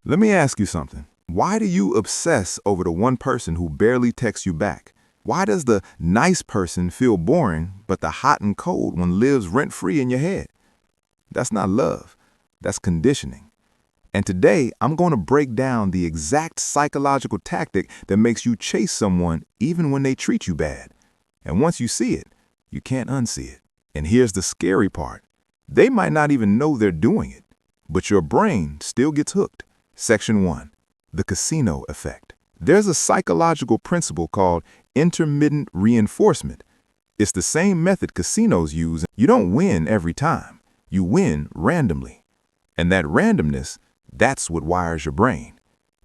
Let me ask you something. Why do you obsess over the one person who barely texts you back? Why does the nice person feel boring, but the hot and cold one lives rent-free in your head? That's not love. That's conditioning. And today, I'm going to break down the exact psychological tactic that makes you chase someone even when they treat you bad. And once you see it, you can't unsee it. And here's the scary part. They might not even know they're doing it, but your brain still gets hooked. Section 1. The casino effect. There's a psychological principle called intermittent reinforcement. It's the same method casinos use. You don't win every time. You win randomly. And that randomness, that's what wires your brain.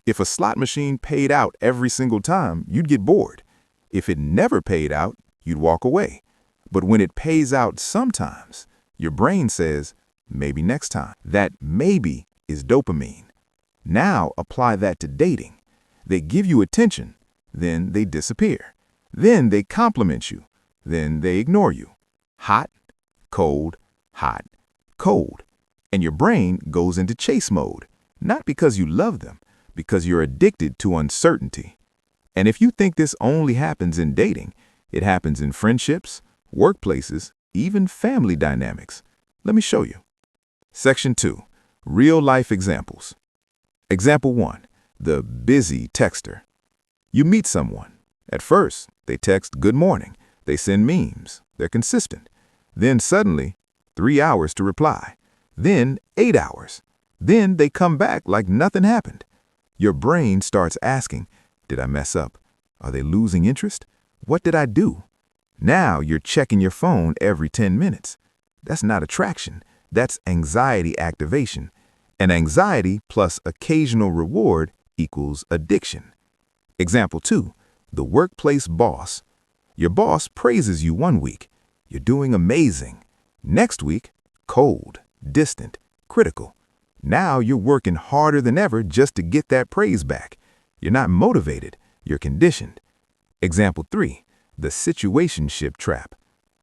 If a slot machine paid out every single time, you'd get bored. If it never paid out, you'd walk away. But when it pays out sometimes, your brain says, maybe next time. That maybe is dopamine. Now apply that to dating. They give you attention, then they disappear. Then they compliment you, then they ignore you. Hot, cold, hot, cold. And your brain goes into chase mode, not because you love them, because you're addicted to uncertainty. And if you think this only happens in dating, it happens in friendships, workplaces, even family dynamics. Let me show you. Section 2. Real-life examples. Example 1. The busy texter. You meet someone. At first, they text good morning. They send memes. They're consistent. Then suddenly, 3 hours to reply. Then 8 hours. Then they come back like nothing happened. Your brain starts asking, did I mess up? Are they losing interest? What did I do? Now you're checking your phone every 10 minutes. That's not attraction. That's anxiety activation. And anxiety plus occasional reward equals addiction. Example 2. The workplace boss. Your boss praises you one week. You're doing amazing. Next week, cold, distant, critical. Now you're working harder than ever just to get that praise back. You're not motivated. You're conditioned. Example 3. The situationship trap.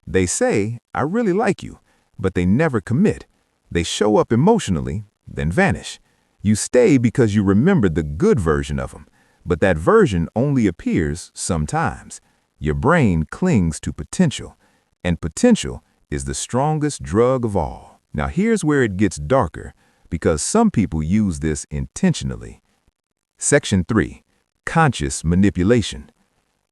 They say, I really like you, but they never commit. They show up emotionally, then vanish. You stay because you remember the good version of them, but that version only appears sometimes. Your brain clings to potential, and potential is the strongest drug of all. Now here's where it gets darker, because some people use this intentionally. Section 3. Conscious manipulation.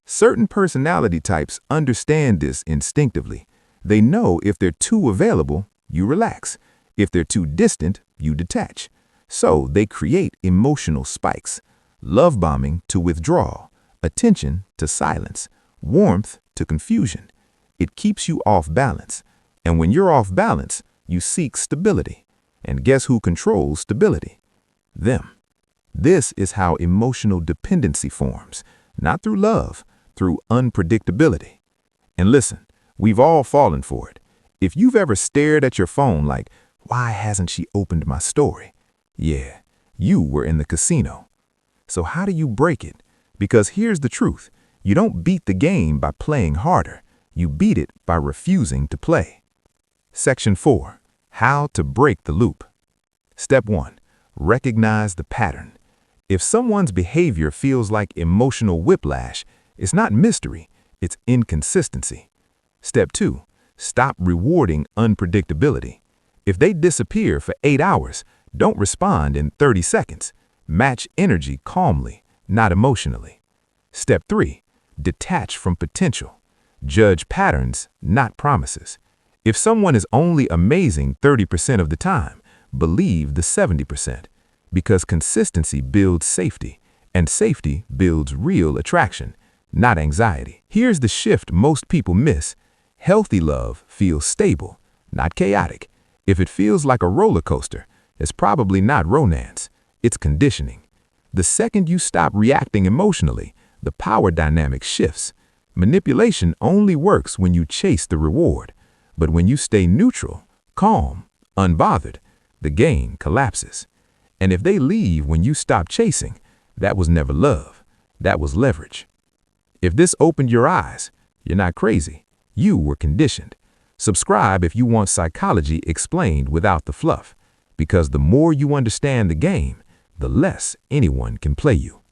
Certain personality types understand this instinctively. They know if they're too available, you relax. If they're too distant, you detach. So they create emotional spikes. Love bombing to withdrawal, attention to silence, warmth to confusion. It keeps you off balance. And when you're off balance, you seek stability. And guess who controls stability? Them. This is how emotional dependency forms, not through love, through unpredictability. And listen, we've all fallen for it. If you've ever stared at your phone like, why hasn't she opened my story? Yeah, you were in the casino. So how do you break it? Because here's the truth. You don't beat the game by playing harder. You beat it by refusing to play. Section 4. How to break the loop. Step 1. Recognize the pattern. If someone's behavior feels like emotional whiplash, it's not mystery, it's inconsistency. Step 2. Stop rewarding unpredictability. If they disappear for 8 hours, don't respond in 30 seconds. Match energy calmly, not emotionally. Step 3. Detach from potential. Judge patterns, not promises. If someone is only amazing 30% of the time, believe the 70%. Because consistency builds safety, and safety builds real attraction, not anxiety. Here's the shift most people miss. Healthy love feels stable, not chaotic. If it feels like a roller coaster, it's probably not romance, it's conditioning. The second you stop reacting emotionally, the power dynamic shifts. Manipulation only works when you chase the reward. But when you stay neutral, calm, unbothered, the game collapses. And if they leave when you stop chasing, that was never love. That was leverage. If this opened your eyes, you're not crazy. You were conditioned. Subscribe if you want psychology explained without the fluff. Because the more you understand the game, the less anyone can play you.